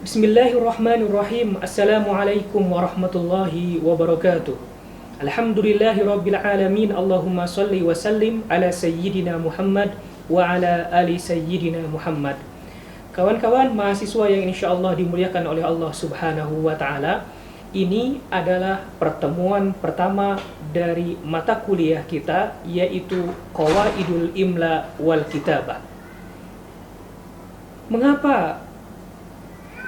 Bismillahirrahmanirrahim. Assalamualaikum warahmatullahi wabarakatuh. Alhamdulillahi rabbil alamin. Allahumma salli wa sallim ala sayyidina Muhammad wa ala ali sayyidina Muhammad. Kawan-kawan mahasiswa yang insyaallah dimuliakan oleh Allah Subhanahu wa taala, ini adalah pertemuan pertama dari mata kuliah kita, yaitu Qawaidul Imla wal Kitabah. Mengapa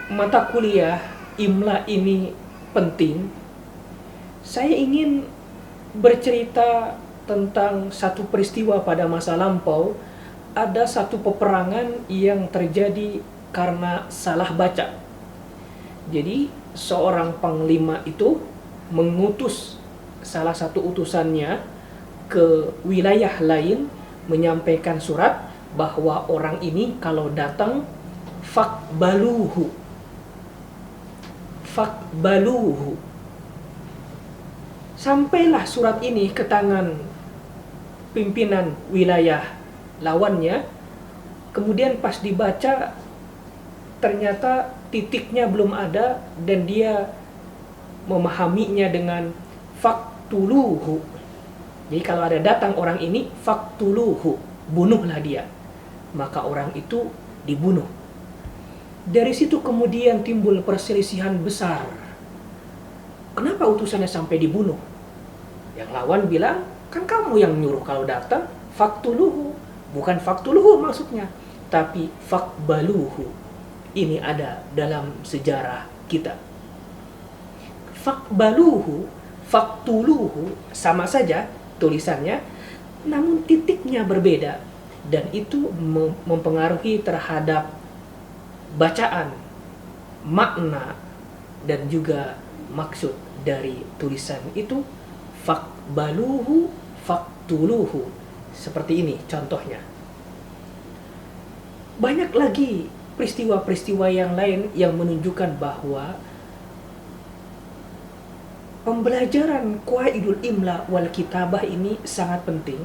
mata kuliah Imla ini penting? Saya ingin bercerita tentang satu peristiwa pada masa lampau. Ada satu peperangan yang terjadi karena salah baca. Jadi seorang panglima itu mengutus salah satu utusannya ke wilayah lain, menyampaikan surat bahwa orang ini kalau datang faqbaluhu. Sampailah surat ini ke tangan pimpinan wilayah lawannya. Kemudian pas dibaca, ternyata titiknya belum ada dan dia memahaminya dengan faqtuluhu. Jadi kalau ada datang orang ini, faqtuluhu, bunuhlah dia. Maka orang itu dibunuh. Dari situ kemudian timbul perselisihan besar. Kenapa utusannya sampai dibunuh? Yang lawan bilang, kan kamu yang nyuruh kalau datang, faqtuluhu. Bukan faqtuluhu maksudnya, tapi faqbaluhu. Ini ada dalam sejarah kita. Faqbaluhu, faqtuluhu sama saja tulisannya, namun titiknya berbeda. Dan itu mempengaruhi terhadap bacaan, makna, dan juga maksud dari tulisan itu. Faqbaluhu, faqtuluhu. Seperti ini contohnya. Banyak lagi peristiwa-peristiwa yang lain yang menunjukkan bahwa pembelajaran Qawaidul Imla wal Kitabah ini sangat penting,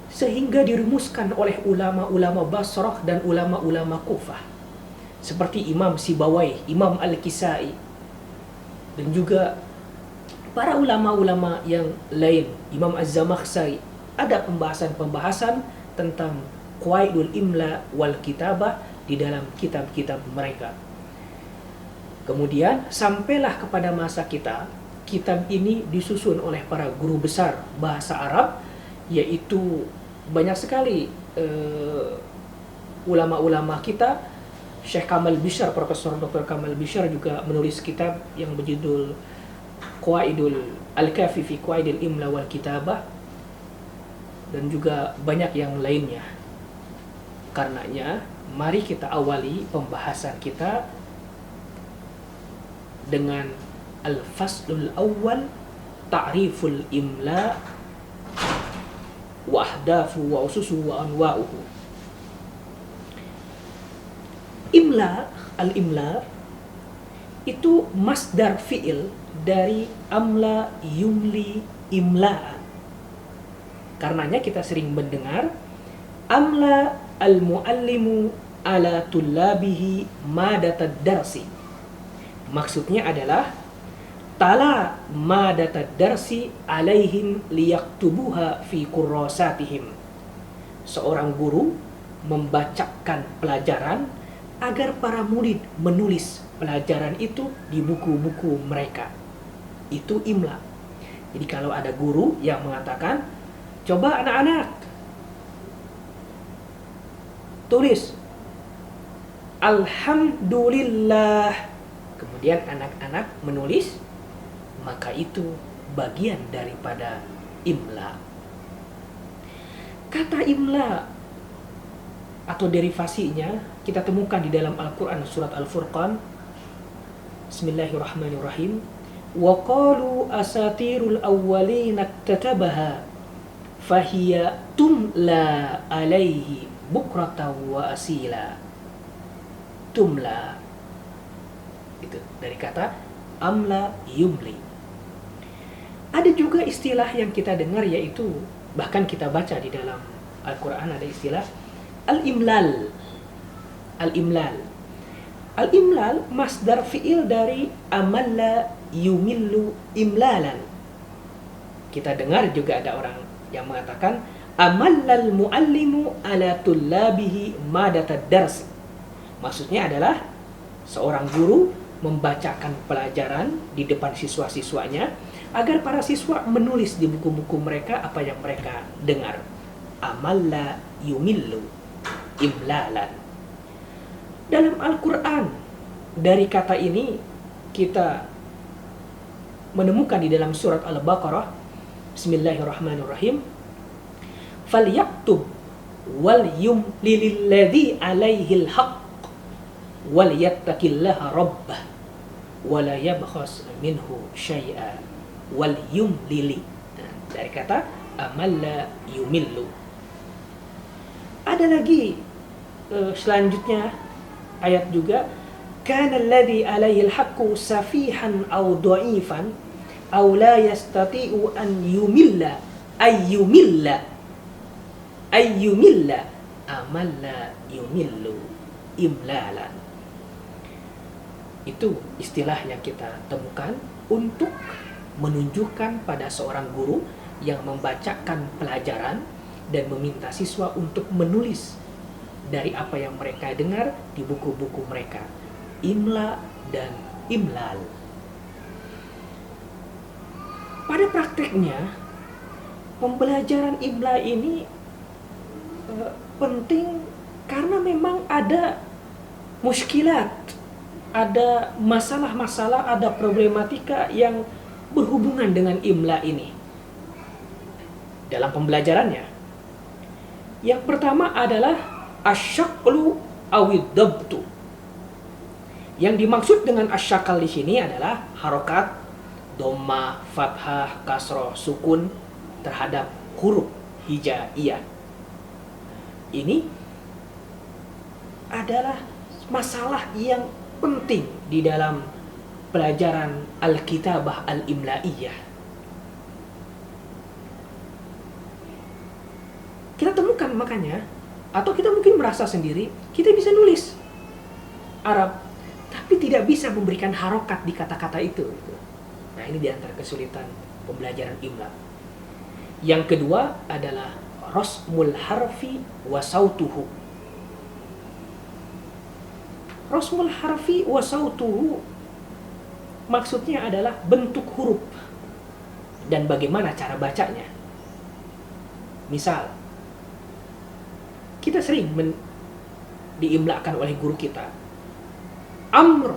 sehingga dirumuskan oleh ulama-ulama Basrah dan ulama-ulama Kufah, seperti Imam Sibawai, Imam Al-Kisai, dan juga para ulama-ulama yang lain, Imam Az-Zamakhsyari. Ada pembahasan-pembahasan tentang Qawaidul Imla wal Kitabah di dalam kitab-kitab mereka. Kemudian sampailah kepada masa kita, kitab ini disusun oleh para guru besar bahasa Arab, yaitu banyak sekali ulama-ulama kita. Syekh Kamal Bishr, Profesor Dr. Kamal Bishr juga menulis kitab yang berjudul Qawaidul Al-Kafi fi Qawaidil Imla wal Kitabah, dan juga banyak yang lainnya. Karenanya mari kita awali pembahasan kita dengan Al-Faslul Awwal, Ta'riful Imla wa ahdafu wa ususu wa anwa'uhu. Imla, al-imla itu masdar fi'il dari amla yumli imla'an. Karenanya kita sering mendengar amla al-muallimu ala tullabihi madatad darsi. Maksudnya adalah tala madatad darsi alaihim liyaktubuha fi kurrasatihim. Seorang guru membacakan pelajaran agar para murid menulis pelajaran itu di buku-buku mereka. Itu imla. Jadi kalau ada guru yang mengatakan, coba anak-anak tulis Alhamdulillah, kemudian anak-anak menulis, maka itu bagian daripada imla. Kata imla atau derivasinya kita temukan di dalam Al-Quran surat Al-Furqan. Bismillahirrahmanirrahim. Wa qalu asatirul awwalina iktatabaha fahiya tumla alaihi bukratan wa asila. Tumla itu dari kata amla yumli. Ada juga istilah yang kita dengar, yaitu bahkan kita baca di dalam Al-Quran, ada istilah al-imlal. Al-imlal Al-imlal masdar fi'il dari amalla yumillu imlalan. Kita dengar juga ada orang yang mengatakan amallal muallimu ala tullabihi madatad dars. Maksudnya adalah seorang guru membacakan pelajaran di depan siswa-siswanya agar para siswa menulis di buku-buku mereka apa yang mereka dengar. Amalla yumillu imlalan. Dalam Al-Quran, dari kata ini kita menemukan di dalam surat Al-Baqarah, Bismillahirrahmanirrahim, falyaktub wal yumlililladzi alaihil haqq wal yattaqillaha rabbah wala yabkhas minhu syai'a wal yumlili. Dari kata amalla yumillu. Ada lagi selanjutnya ayat juga, kana alladhi alayhi al-haqqu safihan aw dha'ifan aw la yastati'u an yumilla ayyumilla amalla yumillu imlalan. Itu istilah yang kita temukan untuk menunjukkan pada seorang guru yang membacakan pelajaran dan meminta siswa untuk menulis dari apa yang mereka dengar di buku-buku mereka. Imla dan imlal. Pada prakteknya, pembelajaran imla ini penting karena memang ada muskilat, ada masalah-masalah, ada problematika yang berhubungan dengan imla ini dalam pembelajarannya. Yang pertama adalah asyaklu awid dabtu. Yang dimaksud dengan asyakal di sini adalah harokat, dhamma, fathah, kasroh, sukun terhadap huruf hijaiyah. Ini adalah masalah yang penting di dalam pelajaran al-kitabah al-imla'iyah. Kita temukan makanya, atau kita mungkin merasa sendiri, kita bisa nulis Arab, tapi tidak bisa memberikan harokat di kata-kata itu. Nah, ini diantara kesulitan pembelajaran imla. Yang kedua adalah rasmul harfi wa sautuhu. Rasmul harfi wa sautuhu maksudnya adalah bentuk huruf dan bagaimana cara bacanya. Misal, kita sering diimlakan oleh guru kita. Amr,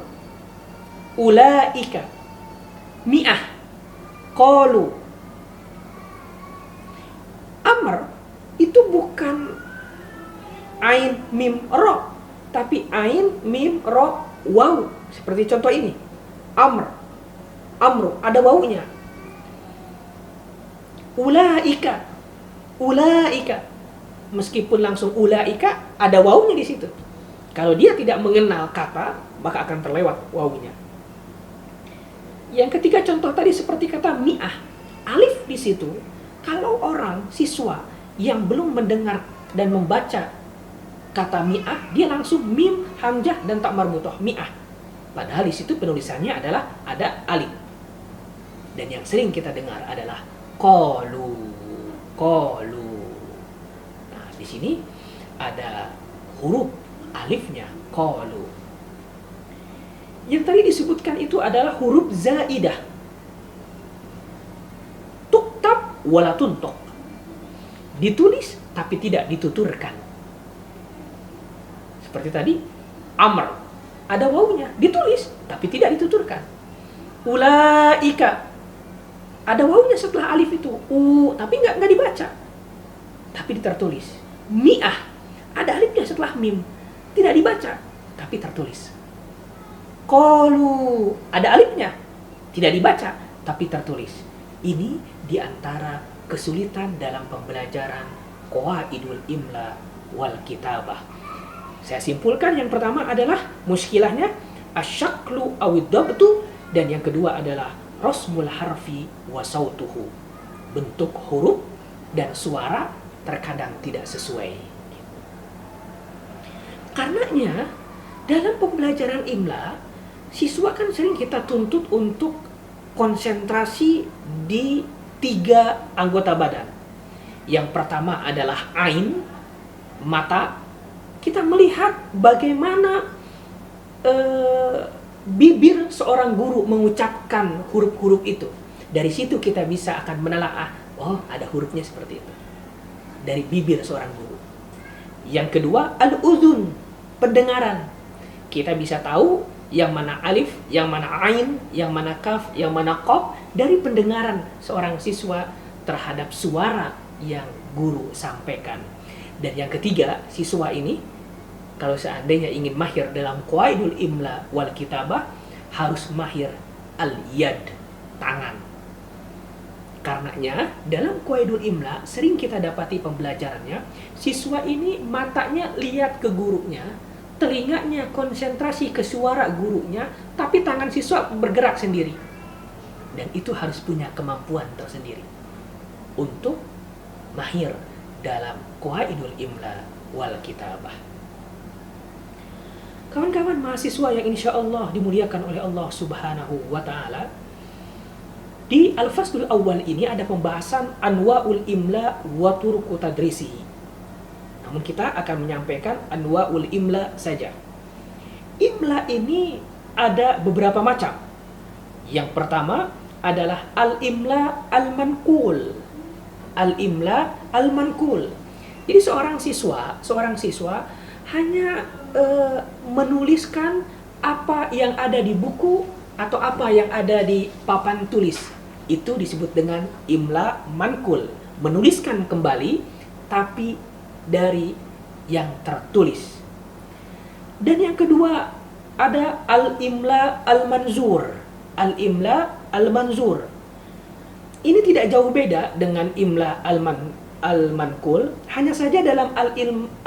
ulaika, mi'ah, qalu. Amr itu bukan ain mim ro, tapi ain mim ro waw. Seperti contoh ini. Amr, amru, ada wawunya. Ulaika, ulaika. Meskipun langsung ulaika, ada wawunya di situ. Kalau dia tidak mengenal kata, maka akan terlewat wawunya. Yang ketiga contoh tadi seperti kata mi'ah. Alif di situ, kalau orang siswa yang belum mendengar dan membaca kata mi'ah, dia langsung mim, hamzah dan tak marbutoh, mi'ah. Padahal di situ penulisannya adalah ada alif. Dan yang sering kita dengar adalah qalu, qalu. Di sini ada huruf alifnya, qalu. Yang tadi disebutkan itu adalah huruf zaidah. Tuktab wala tuntok. Ditulis tapi tidak dituturkan. Seperti tadi, amr, ada wawunya, ditulis tapi tidak dituturkan. Ulaika, ada wawunya setelah alif itu, tapi nggak dibaca, tapi tertulis. Mi'ah, ada alifnya setelah mim, tidak dibaca, tapi tertulis. Qalu, ada alifnya, tidak dibaca, tapi tertulis. Ini diantara kesulitan dalam pembelajaran qawaidul imla wal kitabah. Saya simpulkan, yang pertama adalah muskilahnya asyaklu awid dabtu, dan yang kedua adalah rasmul harfi wa sautuhu. Bentuk huruf dan suara terkadang tidak sesuai. Karenanya Dalam pembelajaran imla, siswa kan sering kita tuntut untuk konsentrasi di 3 anggota badan. Yang pertama adalah ain, mata. Kita melihat bagaimana bibir seorang guru mengucapkan huruf-huruf itu. Dari situ kita bisa akan menelaah, oh ada hurufnya seperti itu. Dari bibir seorang guru. Yang kedua, al-udhun, pendengaran. Kita bisa tahu yang mana alif, yang mana ain, yang mana kaf, yang mana qaf dari pendengaran seorang siswa terhadap suara yang guru sampaikan. Dan yang ketiga, siswa ini kalau seandainya ingin mahir dalam qawaidul imla wal kitabah harus mahir al-yad, tangan. Karenanya dalam qawaidul imla sering kita dapati pembelajarannya, siswa ini matanya lihat ke gurunya, telinganya konsentrasi ke suara gurunya, tapi tangan siswa bergerak sendiri. Dan itu harus punya kemampuan tersendiri untuk mahir dalam qawaidul imla wal kitabah. Kawan-kawan mahasiswa yang insya Allah dimuliakan oleh Allah Subhanahu wa Ta'ala, di Al-Faslul Awwal ini ada pembahasan anwa'ul imla wa turuqu tadrisihi. Namun kita akan menyampaikan anwa'ul imla saja. Imla ini ada beberapa macam. Yang pertama adalah al-imla al-manqul. Al-imla al-manqul. Jadi seorang siswa hanya menuliskan apa yang ada di buku atau apa yang ada di papan tulis. Itu disebut dengan imla manqul. Menuliskan kembali tapi dari yang tertulis. Dan yang kedua ada al-imla al-manzur. Al-imla al-manzur. Ini tidak jauh beda dengan imla al-manqul, hanya saja dalam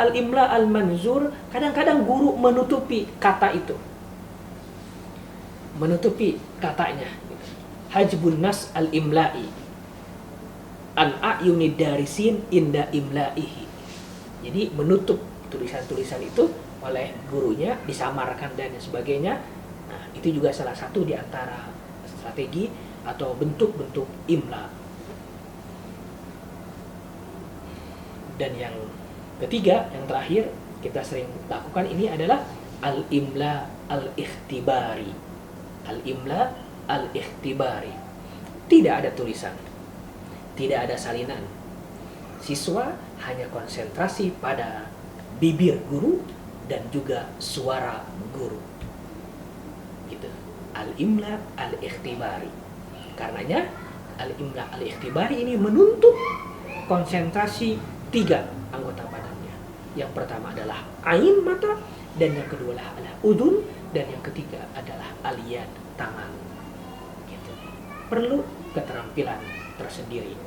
al-imla al-manzur kadang-kadang guru menutupi kata itu. Menutupi katanya. Hajbun nas al-imla'i. An a'yunid darisin inda imla'ihi. Jadi menutup tulisan-tulisan itu oleh gurunya, disamarkan dan sebagainya. Nah, itu juga salah satu di antara strategi atau bentuk-bentuk imla. Dan yang ketiga, yang terakhir kita sering lakukan ini adalah al-imla al-ikhtibari. Al-imla al-ikhtibari. Tidak ada tulisan, tidak ada salinan. Siswa hanya konsentrasi pada bibir guru dan juga suara guru. Gitu. Al-imla al-ikhtibari. Karenanya al-imla al-ikhtibari ini menuntut konsentrasi 3 anggota badannya. Yang pertama adalah ain, mata, dan yang kedua adalah udun, dan yang ketiga adalah al-yad, tangan. Gitu. Perlu keterampilan tersendiri.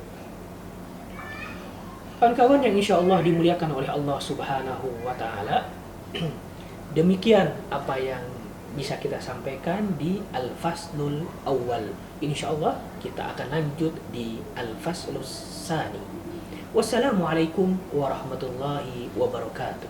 Kawan-kawan yang insya Allah dimuliakan oleh Allah Subhanahu wa Ta'ala, demikian apa yang bisa kita sampaikan di Al-Faslul Awwal. Insya Allah kita akan lanjut di Al-Faslul Tsani. Wassalamualaikum warahmatullahi wabarakatuh.